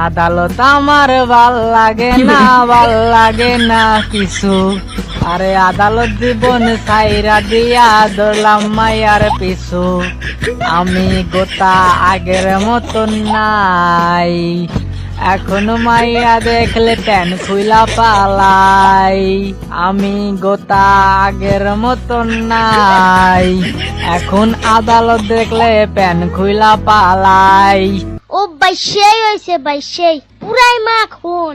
আদালত আমার ভাল লাগে না, ভাল লাগে না কিছু। আরে আদালত জীবন ছাইরা দিয়া ধরলাম মাইয়ার পিছু। আমি গোটা আগের মতন নাই, এখন মাইয়া দেখলে প্যান খুইলা পালাই। আমি গোটা আগের মতন নাই, এখন আদালত দেখলে প্যান খুইলা পালাই। ও ভাই সেই হয়েছে ভাই, সেই পুরাই মাখন।